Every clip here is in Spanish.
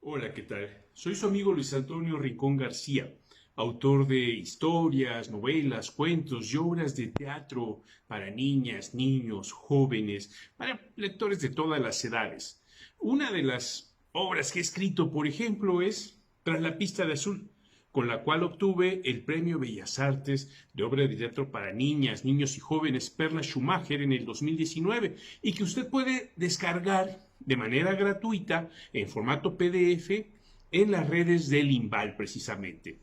Hola, ¿qué tal? Soy su amigo Luis Antonio Rincón García, autor de historias, novelas, cuentos y obras de teatro para niñas, niños, jóvenes, para lectores de todas las edades. Una de las obras que he escrito, por ejemplo, es Tras la pista de azul, con la cual obtuve el Premio Bellas Artes de Obra de Teatro para Niñas, Niños y Jóvenes Perla Schumacher en el 2019 y que usted puede descargar de manera gratuita en formato PDF en las redes del INVAL precisamente.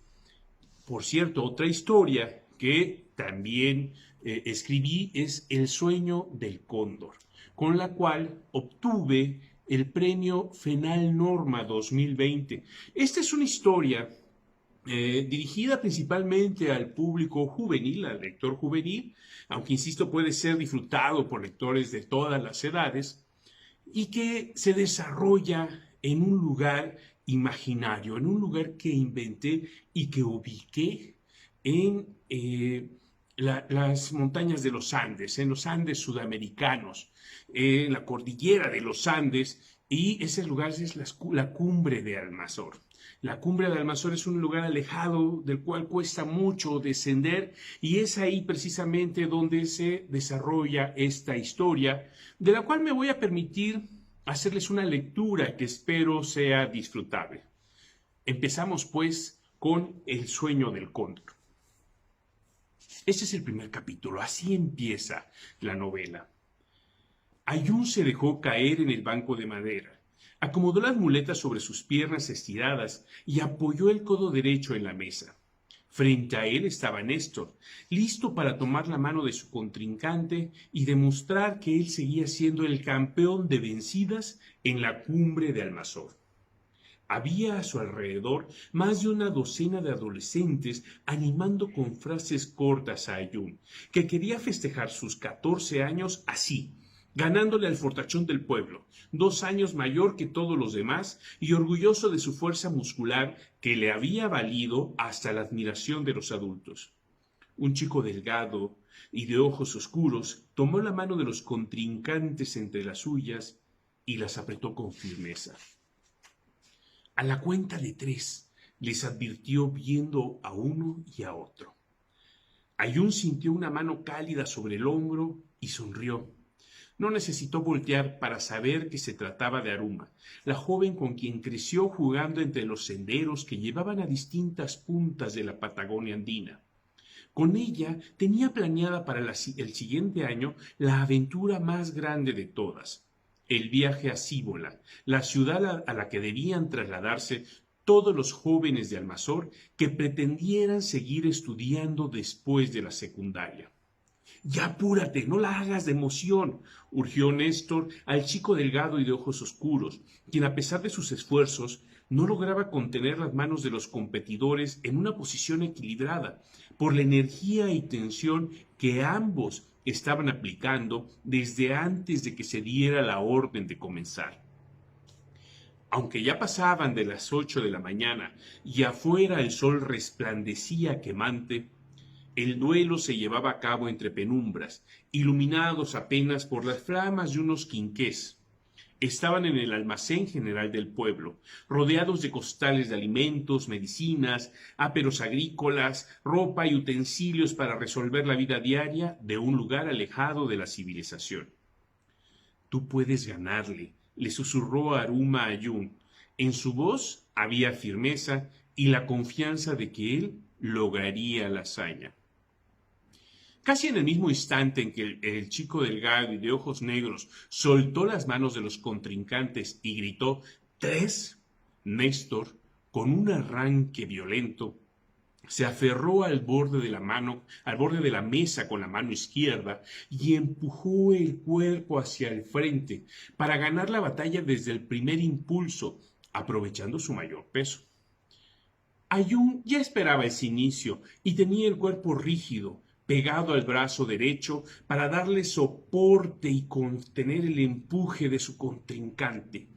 Por cierto, otra historia que también escribí es El sueño del cóndor, con la cual obtuve el premio FENAL Norma 2020. Esta es una historia dirigida principalmente al público juvenil, al lector juvenil, aunque insisto puede ser disfrutado por lectores de todas las edades, y que se desarrolla en un lugar imaginario, en un lugar que inventé y que ubiqué en las montañas de los Andes, en los Andes sudamericanos, en la cordillera de los Andes, y ese lugar es la cumbre de Almanzor. La cumbre de Almanzor es un lugar alejado del cual cuesta mucho descender y es ahí precisamente donde se desarrolla esta historia, de la cual me voy a permitir hacerles una lectura que espero sea disfrutable. Empezamos pues con El sueño del cóndor. Este es el primer capítulo, así empieza la novela. Ayun se dejó caer en el banco de madera, acomodó las muletas sobre sus piernas estiradas y apoyó el codo derecho en la mesa. Frente a él estaba Néstor, listo para tomar la mano de su contrincante y demostrar que él seguía siendo el campeón de vencidas en la cumbre de Almanzor. Había a su alrededor más de una docena de adolescentes animando con frases cortas a Ayun, que quería festejar sus 14 años así, ganándole al fortachón del pueblo, 2 años mayor que todos los demás y orgulloso de su fuerza muscular que le había valido hasta la admiración de los adultos. Un chico delgado y de ojos oscuros tomó la mano de los contrincantes entre las suyas y las apretó con firmeza. A la cuenta de 3, les advirtió viendo a uno y a otro. Ayun sintió una mano cálida sobre el hombro y sonrió. No necesitó voltear para saber que se trataba de Aruma, la joven con quien creció jugando entre los senderos que llevaban a distintas puntas de la Patagonia andina. Con ella tenía planeada para el siguiente año la aventura más grande de todas, el viaje a Cíbola, la ciudad a la que debían trasladarse todos los jóvenes de Almanzor que pretendieran seguir estudiando después de la secundaria. Ya apúrate, no la hagas de emoción, urgió Néstor al chico delgado y de ojos oscuros, quien a pesar de sus esfuerzos no lograba contener las manos de los competidores en una posición equilibrada, por la energía y tensión que ambos estaban aplicando desde antes de que se diera la orden de comenzar. Aunque ya pasaban de las 8 de la mañana y afuera el sol resplandecía quemante, el duelo se llevaba a cabo entre penumbras, iluminados apenas por las flamas de unos quinqués. Estaban en el almacén general del pueblo, rodeados de costales de alimentos, medicinas, áperos agrícolas, ropa y utensilios para resolver la vida diaria de un lugar alejado de la civilización. Tú puedes ganarle, le susurró Aruma a Ayun. En su voz había firmeza y la confianza de que él lograría la hazaña. Casi en el mismo instante en que el chico delgado y de ojos negros soltó las manos de los contrincantes y gritó ¡Tres!, Néstor, con un arranque violento, se aferró al borde de la mesa con la mano izquierda y empujó el cuerpo hacia el frente para ganar la batalla desde el primer impulso, aprovechando su mayor peso. Ayun ya esperaba ese inicio y tenía el cuerpo rígido, pegado al brazo derecho para darle soporte y contener el empuje de su contrincante.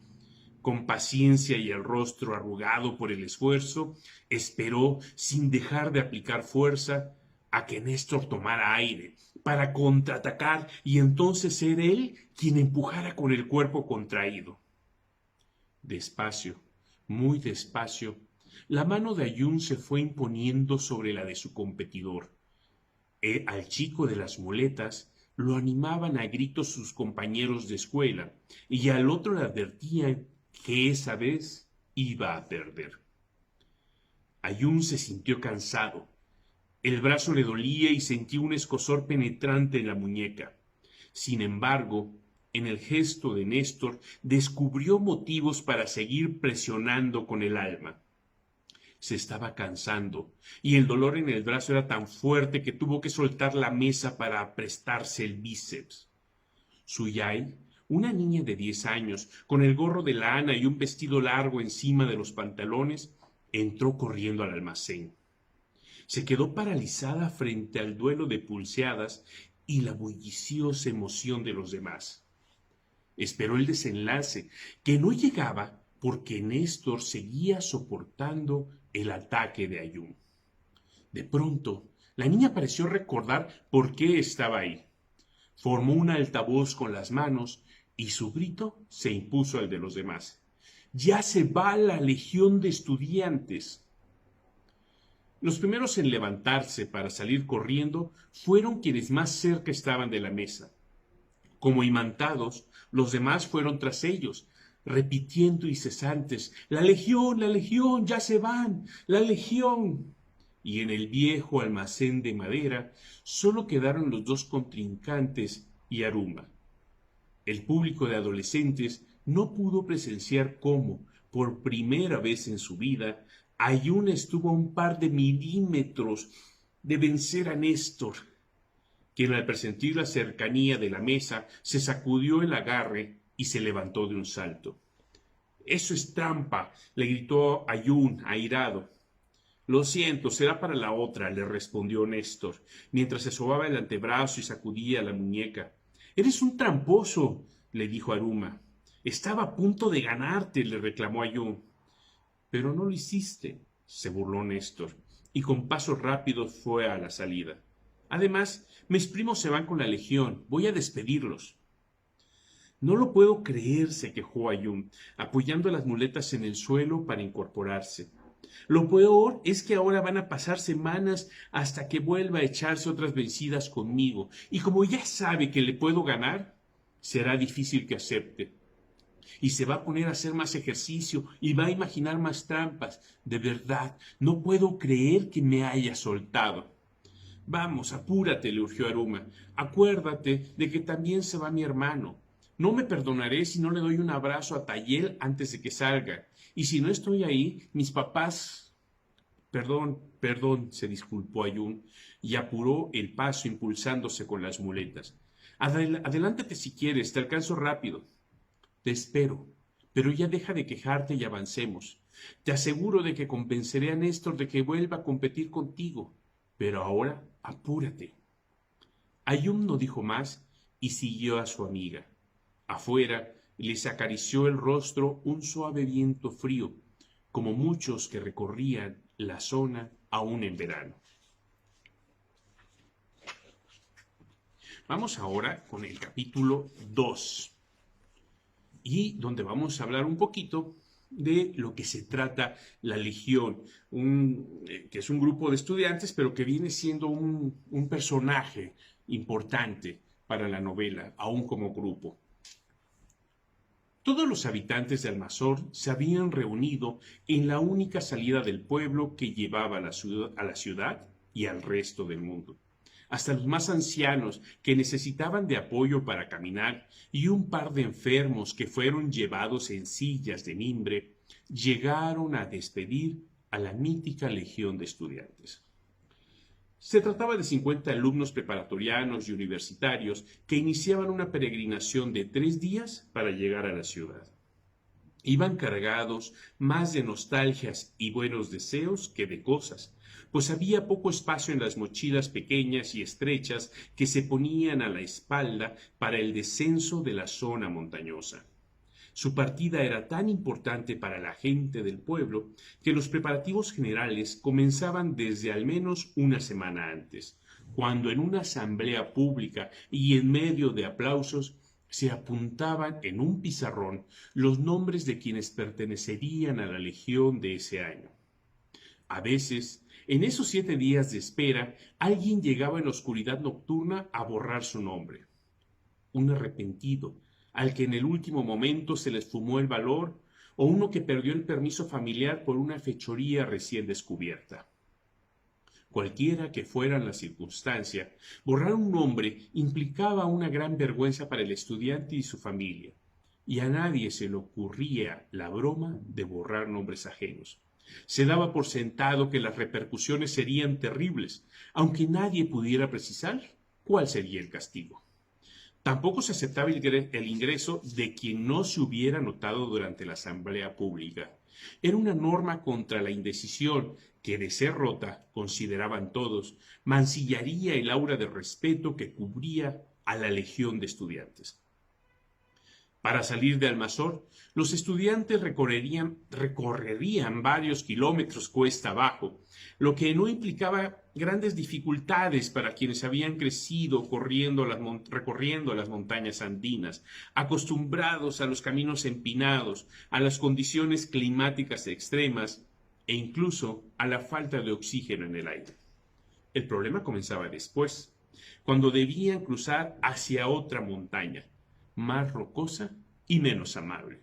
Con paciencia y el rostro arrugado por el esfuerzo, esperó, sin dejar de aplicar fuerza, a que Néstor tomara aire para contraatacar y entonces ser él quien empujara con el cuerpo contraído. Despacio, Muy despacio, la mano de Ayun se fue imponiendo sobre la de su competidor. Al chico de las muletas lo animaban a gritos sus compañeros de escuela y al otro le advertían que esa vez iba a perder. Ayun se sintió cansado. El brazo le dolía y sentía un escozor penetrante en la muñeca. Sin embargo, en el gesto de Néstor descubrió motivos para seguir presionando con el alma. Se estaba cansando, y el dolor en el brazo era tan fuerte que tuvo que soltar la mesa para aprestarse el bíceps. Suyai, una niña de 10 años, con el gorro de lana y un vestido largo encima de los pantalones, entró corriendo al almacén. Se quedó paralizada frente al duelo de pulseadas y la bulliciosa emoción de los demás. Esperó el desenlace, que no llegaba porque Néstor seguía soportando el ataque de Ayun. De pronto, la niña pareció recordar por qué estaba ahí. Formó un altavoz con las manos y su grito se impuso al de los demás. ¡Ya se va la legión de estudiantes! Los primeros en levantarse para salir corriendo fueron quienes más cerca estaban de la mesa. Como imantados, los demás fueron tras ellos, repitiendo incesantes: la legión, ya se van, la legión. Y en el viejo almacén de madera solo quedaron los dos contrincantes y Aruma. El público de adolescentes no pudo presenciar cómo, por primera vez en su vida, Ayun estuvo a un par de milímetros de vencer a Néstor, quien al presentir la cercanía de la mesa se sacudió el agarre y se levantó de un salto. «Eso es trampa», le gritó Ayun, airado. «Lo siento, será para la otra», le respondió Néstor, mientras se sobaba el antebrazo y sacudía la muñeca. «Eres un tramposo», le dijo Aruma. «Estaba a punto de ganarte», le reclamó Ayun. «Pero no lo hiciste», se burló Néstor, y con pasos rápidos fue a la salida. «Además, mis primos se van con la legión. Voy a despedirlos». «No lo puedo creer», se quejó Ayun, apoyando las muletas en el suelo para incorporarse. «Lo peor es que ahora van a pasar semanas hasta que vuelva a echarse otras vencidas conmigo, y como ya sabe que le puedo ganar, será difícil que acepte. Y se va a poner a hacer más ejercicio y va a imaginar más trampas. De verdad, no puedo creer que me haya soltado». «Vamos, apúrate», le urgió Aruma. «Acuérdate de que también se va mi hermano. No me perdonaré si no le doy un abrazo a Tayel antes de que salga. Y si no estoy ahí, mis papás...» Perdón, se disculpó Ayun y apuró el paso impulsándose con las muletas. Adelántate si quieres, te alcanzo rápido». «Te espero, pero ya deja de quejarte y avancemos. Te aseguro de que convenceré a Néstor de que vuelva a competir contigo. Pero ahora, apúrate». Ayun no dijo más y siguió a su amiga. Afuera les acarició el rostro un suave viento frío, como muchos que recorrían la zona aún en verano. Vamos ahora con el capítulo 2, y donde vamos a hablar un poquito de lo que se trata la Legión, que es un grupo de estudiantes, pero que viene siendo un personaje importante para la novela, aún como grupo. Todos los habitantes de Almazor se habían reunido en la única salida del pueblo que llevaba a la ciudad y al resto del mundo. Hasta los más ancianos que necesitaban de apoyo para caminar y un par de enfermos que fueron llevados en sillas de mimbre, llegaron a despedir a la mítica legión de estudiantes. Se trataba de 50 alumnos preparatorianos y universitarios que iniciaban una peregrinación de 3 días para llegar a la ciudad. Iban cargados más de nostalgias y buenos deseos que de cosas, pues había poco espacio en las mochilas pequeñas y estrechas que se ponían a la espalda para el descenso de la zona montañosa. Su partida era tan importante para la gente del pueblo que los preparativos generales comenzaban desde al menos una semana antes, cuando en una asamblea pública y en medio de aplausos, se apuntaban en un pizarrón los nombres de quienes pertenecerían a la legión de ese año. A veces, en esos 7 días de espera, alguien llegaba en la oscuridad nocturna a borrar su nombre. Un arrepentido, al que en el último momento se le esfumó el valor, o uno que perdió el permiso familiar por una fechoría recién descubierta. Cualquiera que fuera la circunstancia, borrar un nombre implicaba una gran vergüenza para el estudiante y su familia, y a nadie se le ocurría la broma de borrar nombres ajenos. Se daba por sentado que las repercusiones serían terribles, aunque nadie pudiera precisar cuál sería el castigo. Tampoco se aceptaba el ingreso de quien no se hubiera notado durante la asamblea pública. Era una norma contra la indecisión que, de ser rota, consideraban todos, mancillaría el aura de respeto que cubría a la legión de estudiantes. Para salir de Almanzor, los estudiantes recorrerían varios kilómetros cuesta abajo, lo que no implicaba grandes dificultades para quienes habían crecido recorriendo las montañas andinas, acostumbrados a los caminos empinados, a las condiciones climáticas extremas e incluso a la falta de oxígeno en el aire. El problema comenzaba después, cuando debían cruzar hacia otra montaña, más rocosa y menos amable.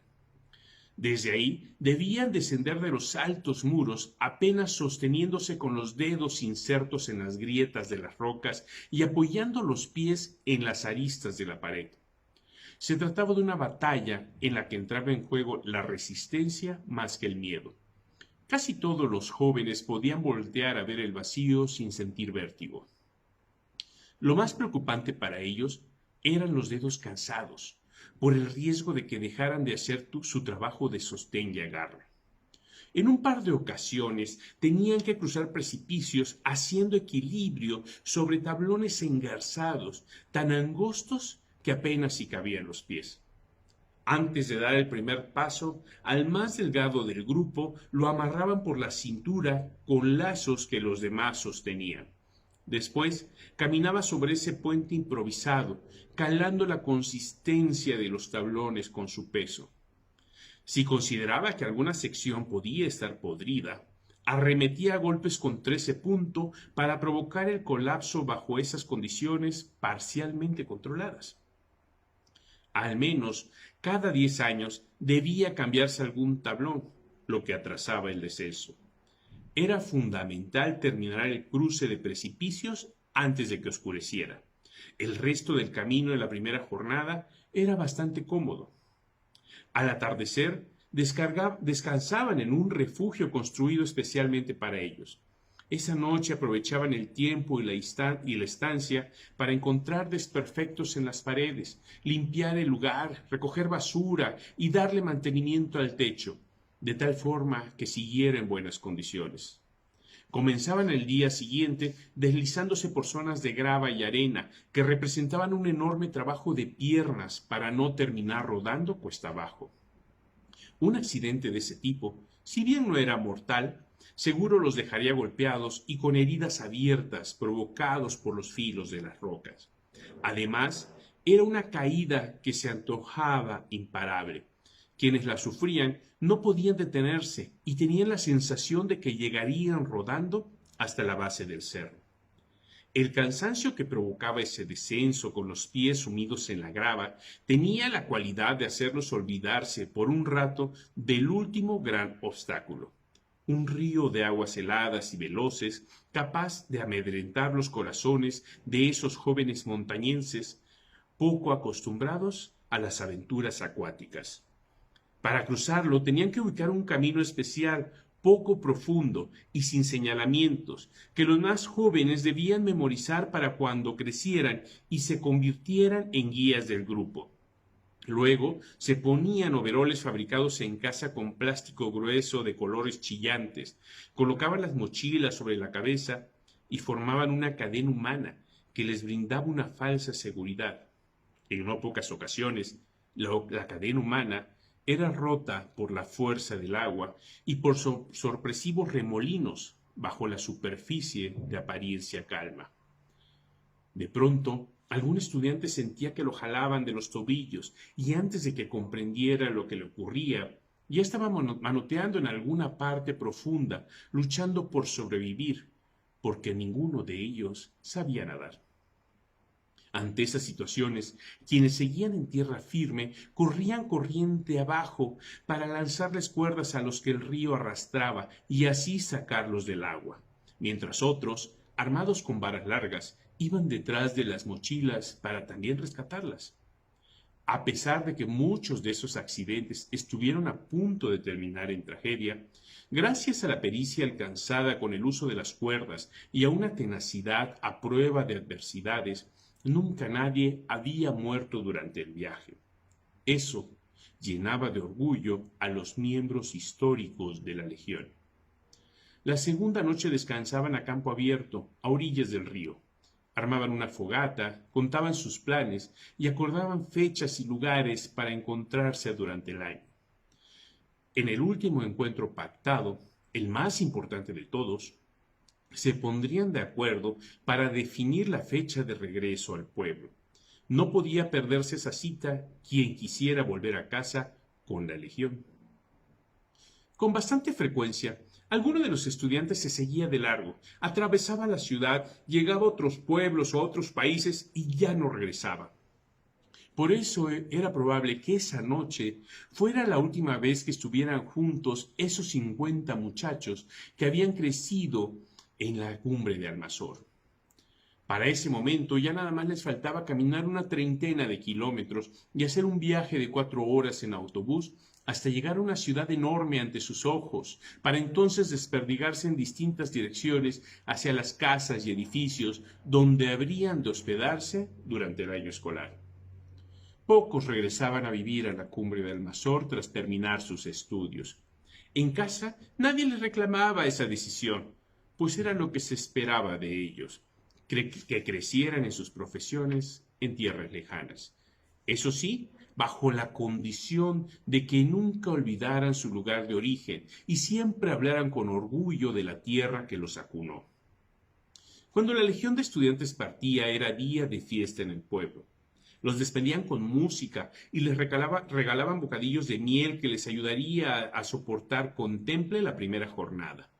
Desde ahí debían descender de los altos muros apenas sosteniéndose con los dedos insertos en las grietas de las rocas y apoyando los pies en las aristas de la pared. Se trataba de una batalla en la que entraba en juego la resistencia más que el miedo. Casi todos los jóvenes podían voltear a ver el vacío sin sentir vértigo. Lo más preocupante para ellos eran los dedos cansados, por el riesgo de que dejaran de hacer su trabajo de sostén y agarre. En un par de ocasiones tenían que cruzar precipicios haciendo equilibrio sobre tablones engarzados, tan angostos que apenas si cabían los pies. Antes de dar el primer paso, al más delgado del grupo lo amarraban por la cintura con lazos que los demás sostenían. Después caminaba sobre ese puente improvisado, calando la consistencia de los tablones con su peso. Si consideraba que alguna sección podía estar podrida, arremetía a golpes contra ese punto para provocar el colapso bajo esas condiciones parcialmente controladas. Al menos cada 10 años debía cambiarse algún tablón, lo que atrasaba el descenso. Era fundamental terminar el cruce de precipicios antes de que oscureciera. El resto del camino de la primera jornada era bastante cómodo. Al atardecer, descansaban en un refugio construido especialmente para ellos. Esa noche aprovechaban el tiempo y la estancia para encontrar desperfectos en las paredes, limpiar el lugar, recoger basura y darle mantenimiento al techo, de tal forma que siguiera en buenas condiciones. Comenzaban el día siguiente deslizándose por zonas de grava y arena que representaban un enorme trabajo de piernas para no terminar rodando cuesta abajo. Un accidente de ese tipo, si bien no era mortal, seguro los dejaría golpeados y con heridas abiertas provocados por los filos de las rocas. Además, era una caída que se antojaba imparable. Quienes la sufrían no podían detenerse y tenían la sensación de que llegarían rodando hasta la base del cerro. El cansancio que provocaba ese descenso con los pies sumidos en la grava tenía la cualidad de hacerlos olvidarse por un rato del último gran obstáculo. Un río de aguas heladas y veloces capaz de amedrentar los corazones de esos jóvenes montañenses poco acostumbrados a las aventuras acuáticas. Para cruzarlo tenían que ubicar un camino especial, poco profundo y sin señalamientos, que los más jóvenes debían memorizar para cuando crecieran y se convirtieran en guías del grupo. Luego se ponían overoles fabricados en casa con plástico grueso de colores chillantes, colocaban las mochilas sobre la cabeza y formaban una cadena humana que les brindaba una falsa seguridad. En no pocas ocasiones, la cadena humana era rota por la fuerza del agua y por sorpresivos remolinos bajo la superficie de apariencia calma. De pronto, Algún estudiante sentía que lo jalaban de los tobillos y antes de que comprendiera lo que le ocurría, ya estaba manoteando en alguna parte profunda, luchando por sobrevivir, porque ninguno de ellos sabía nadar. Ante esas situaciones, quienes seguían en tierra firme corrían corriente abajo para lanzarles cuerdas a los que el río arrastraba y así sacarlos del agua, mientras otros, armados con varas largas, iban detrás de las mochilas para también rescatarlas. A pesar de que muchos de esos accidentes estuvieron a punto de terminar en tragedia, gracias a la pericia alcanzada con el uso de las cuerdas y a una tenacidad a prueba de adversidades, nunca nadie había muerto durante el viaje. Eso llenaba de orgullo a los miembros históricos de la Legión. La segunda noche descansaban a campo abierto, a orillas del río. Armaban una fogata, contaban sus planes y acordaban fechas y lugares para encontrarse durante el año. En el último encuentro pactado, el más importante de todos, se pondrían de acuerdo para definir la fecha de regreso al pueblo. No podía perderse esa cita quien quisiera volver a casa con la legión. Con bastante frecuencia, alguno de los estudiantes se seguía de largo, atravesaba la ciudad, llegaba a otros pueblos o a otros países y ya no regresaba. Por eso era probable que esa noche fuera la última vez que estuvieran juntos esos 50 muchachos que habían crecido en la cumbre de Almanzor. Para ese momento ya nada más les faltaba caminar una treintena de kilómetros y hacer un viaje de 4 horas en autobús hasta llegar a una ciudad enorme ante sus ojos, para entonces desperdigarse en distintas direcciones hacia las casas y edificios donde habrían de hospedarse durante el año escolar. Pocos regresaban a vivir a la cumbre de Almanzor tras terminar sus estudios. En casa nadie les reclamaba esa decisión, pues era lo que se esperaba de ellos, que crecieran en sus profesiones en tierras lejanas. Eso sí, bajo la condición de que nunca olvidaran su lugar de origen y siempre hablaran con orgullo de la tierra que los acunó. Cuando la legión de estudiantes partía era día de fiesta en el pueblo. Los despedían con música y les regalaban bocadillos de miel que les ayudaría a soportar con temple la primera jornada.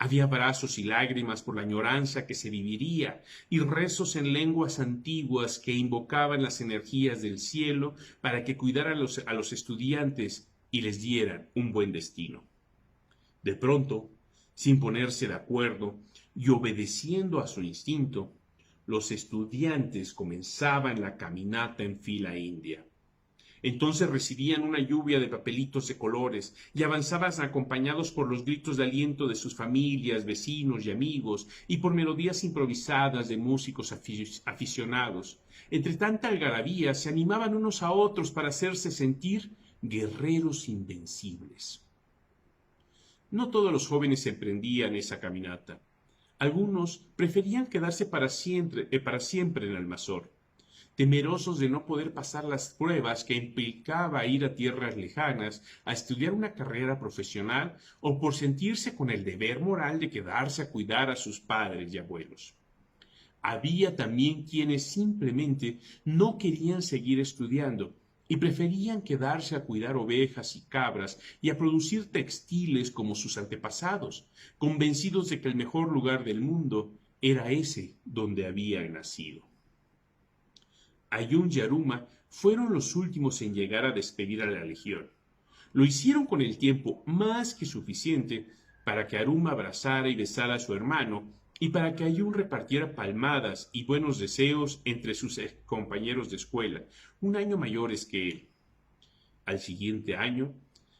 Había abrazos y lágrimas por la añoranza que se viviría y rezos en lenguas antiguas que invocaban las energías del cielo para que cuidaran a los estudiantes y les dieran un buen destino. De pronto, sin ponerse de acuerdo y obedeciendo a su instinto, los estudiantes comenzaban la caminata en fila india. Entonces recibían una lluvia de papelitos de colores y avanzaban acompañados por los gritos de aliento de sus familias, vecinos y amigos y por melodías improvisadas de músicos aficionados. Entre tanta algarabía se animaban unos a otros para hacerse sentir guerreros invencibles. No todos los jóvenes emprendían esa caminata. Algunos preferían quedarse para siempre en Almanzor, temerosos de no poder pasar las pruebas que implicaba ir a tierras lejanas a estudiar una carrera profesional o por sentirse con el deber moral de quedarse a cuidar a sus padres y abuelos. Había también quienes simplemente no querían seguir estudiando y preferían quedarse a cuidar ovejas y cabras y a producir textiles como sus antepasados, convencidos de que el mejor lugar del mundo era ese donde habían nacido. Ayun y Aruma fueron los últimos en llegar a despedir a la legión. Lo hicieron con el tiempo más que suficiente para que Aruma abrazara y besara a su hermano y para que Ayun repartiera palmadas y buenos deseos entre sus compañeros de escuela, un año mayores que él. Al siguiente año,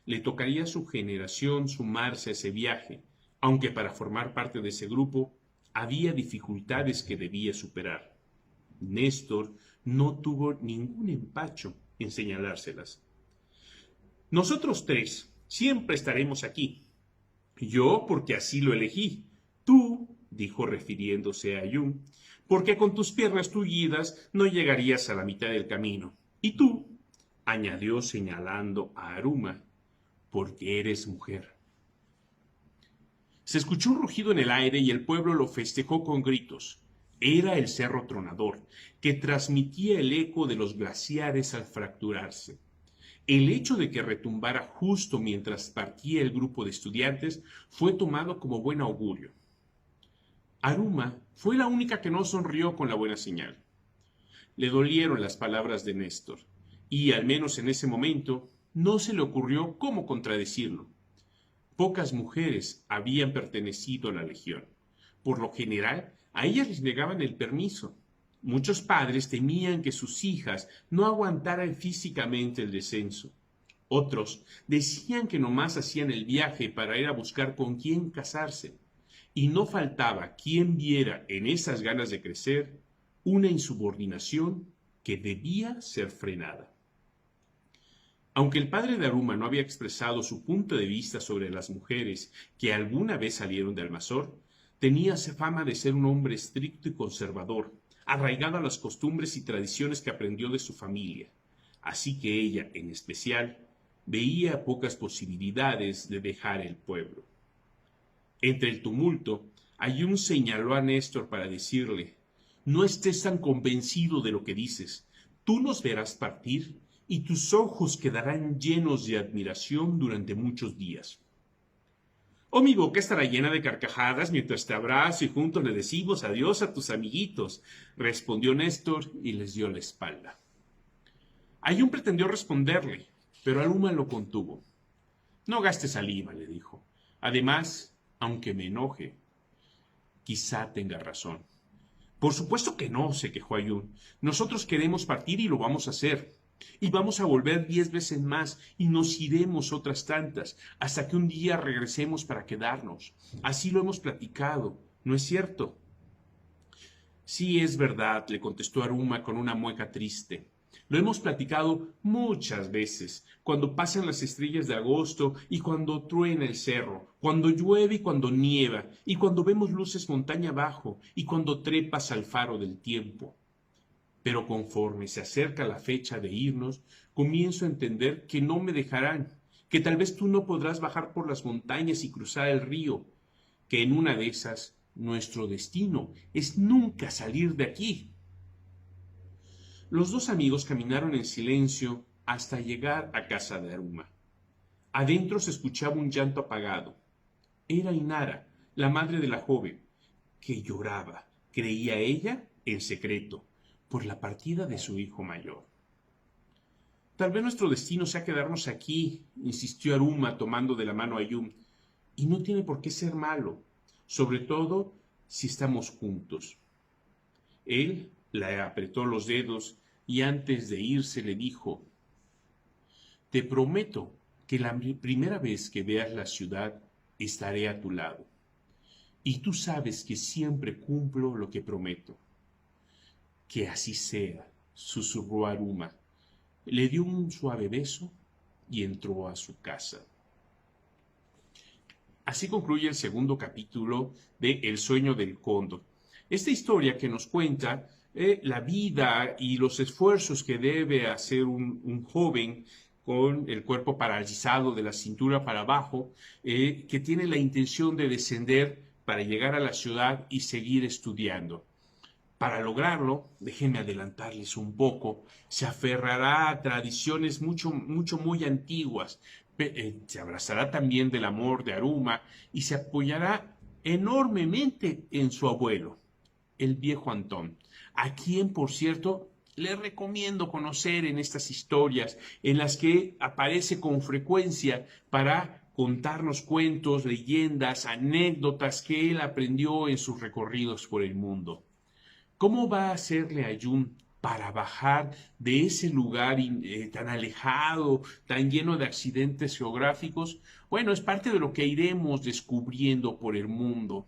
le tocaría a su generación sumarse a ese viaje, aunque para formar parte de ese grupo había dificultades que debía superar. Néstor no tuvo ningún empacho en señalárselas. Nosotros tres siempre estaremos aquí. Yo porque así lo elegí. Tú, dijo refiriéndose a Ayun, porque con tus piernas tullidas no llegarías a la mitad del camino. Y tú, añadió señalando a Aruma, porque eres mujer. Se escuchó un rugido en el aire y el pueblo lo festejó con gritos. Era el Cerro Tronador, que transmitía el eco de los glaciares al fracturarse. El hecho de que retumbara justo mientras partía el grupo de estudiantes fue tomado como buen augurio. Aruma fue la única que no sonrió con la buena señal. Le dolieron las palabras de Néstor, y al menos en ese momento no se le ocurrió cómo contradecirlo. Pocas mujeres habían pertenecido a la legión. Por lo general, a ellas les negaban el permiso. Muchos padres temían que sus hijas no aguantaran físicamente el descenso. Otros decían que nomás hacían el viaje para ir a buscar con quién casarse. Y no faltaba quien viera en esas ganas de crecer una insubordinación que debía ser frenada. Aunque el padre de Aruma no había expresado su punto de vista sobre las mujeres que alguna vez salieron de Almazor, tenía fama de ser un hombre estricto y conservador, arraigado a las costumbres y tradiciones que aprendió de su familia. Así que ella, en especial, veía pocas posibilidades de dejar el pueblo. Entre el tumulto, Ayun señaló a Néstor para decirle: «No estés tan convencido de lo que dices. Tú nos verás partir y tus ojos quedarán llenos de admiración durante muchos días». «Oh, mi boca estará llena de carcajadas mientras te abrazo y juntos le decimos adiós a tus amiguitos», respondió Néstor y les dio la espalda. Ayun pretendió responderle, pero Aruma lo contuvo. «No gastes saliva», le dijo. «Además, aunque me enoje, quizá tenga razón». «Por supuesto que no», se quejó Ayun. «Nosotros queremos partir y lo vamos a hacer. Y vamos a volver 10 veces más y nos iremos otras tantas, hasta que un día regresemos para quedarnos. Así lo hemos platicado, ¿no es cierto?». «Sí, es verdad», le contestó Aruma con una mueca triste. «Lo hemos platicado muchas veces, cuando pasan las estrellas de agosto y cuando truena el cerro, cuando llueve y cuando nieva, y cuando vemos luces montaña abajo y cuando trepas al faro del tiempo. Pero conforme se acerca la fecha de irnos, comienzo a entender que no me dejarán, que tal vez tú no podrás bajar por las montañas y cruzar el río, que en una de esas nuestro destino es nunca salir de aquí». Los dos amigos caminaron en silencio hasta llegar a casa de Aruma. Adentro se escuchaba un llanto apagado. Era Inara, la madre de la joven, que lloraba, creía ella, en secreto, por la partida de su hijo mayor. «Tal vez nuestro destino sea quedarnos aquí», insistió Aruma tomando de la mano a Ayun, «y no tiene por qué ser malo, sobre todo si estamos juntos». Él le apretó los dedos y antes de irse le dijo: «Te prometo que la primera vez que veas la ciudad estaré a tu lado. Y tú sabes que siempre cumplo lo que prometo». «Que así sea», susurró Aruma. Le dio un suave beso y entró a su casa. Así concluye el segundo capítulo de El sueño del cóndor. Esta historia que nos cuenta la vida y los esfuerzos que debe hacer un joven con el cuerpo paralizado de la cintura para abajo, que tiene la intención de descender para llegar a la ciudad y seguir estudiando. Para lograrlo, déjenme adelantarles un poco, se aferrará a tradiciones muy antiguas, se abrazará también del amor de Aruma y se apoyará enormemente en su abuelo, el viejo Antón, a quien, por cierto, le recomiendo conocer en estas historias en las que aparece con frecuencia para contarnos cuentos, leyendas, anécdotas que él aprendió en sus recorridos por el mundo. ¿Cómo va a hacerle Ayun para bajar de ese lugar tan alejado, tan lleno de accidentes geográficos? Bueno, es parte de lo que iremos descubriendo por el mundo.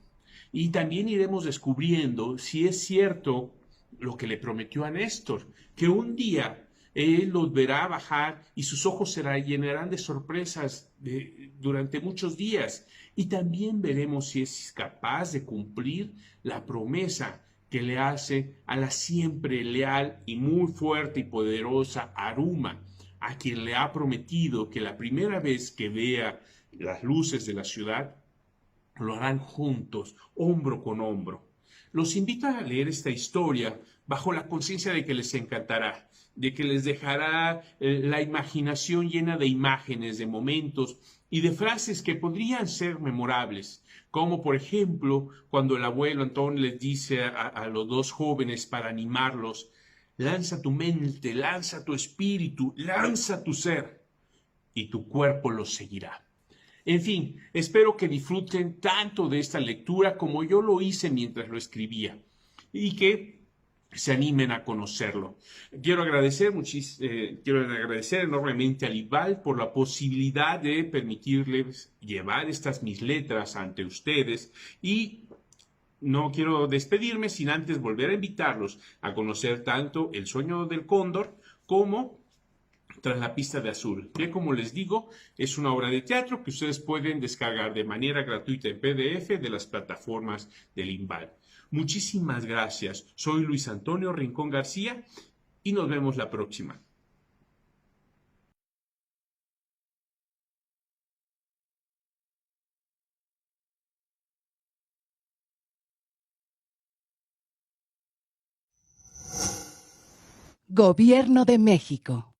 Y también iremos descubriendo si es cierto lo que le prometió a Néstor, que un día él los verá bajar y sus ojos se llenarán de sorpresas durante muchos días. Y también veremos si es capaz de cumplir la promesa que le hace a la siempre leal y muy fuerte y poderosa Aruma, a quien le ha prometido que la primera vez que vea las luces de la ciudad, lo harán juntos, hombro con hombro. Los invito a leer esta historia bajo la conciencia de que les encantará, de que les dejará la imaginación llena de imágenes, de momentos y de frases que podrían ser memorables, como por ejemplo cuando el abuelo Antón les dice a los dos jóvenes para animarlos: lanza tu mente, lanza tu espíritu, lanza tu ser, y tu cuerpo lo seguirá. En fin, espero que disfruten tanto de esta lectura como yo lo hice mientras lo escribía y que se animen a conocerlo. Quiero agradecer enormemente a Libal por la posibilidad de permitirles llevar estas mis letras ante ustedes, y no quiero despedirme sin antes volver a invitarlos a conocer tanto El sueño del cóndor como Tras la pista de azul, que como les digo es una obra de teatro que ustedes pueden descargar de manera gratuita en PDF de las plataformas del Limbal. Muchísimas gracias. Soy Luis Antonio Rincón García y nos vemos la próxima. Gobierno de México.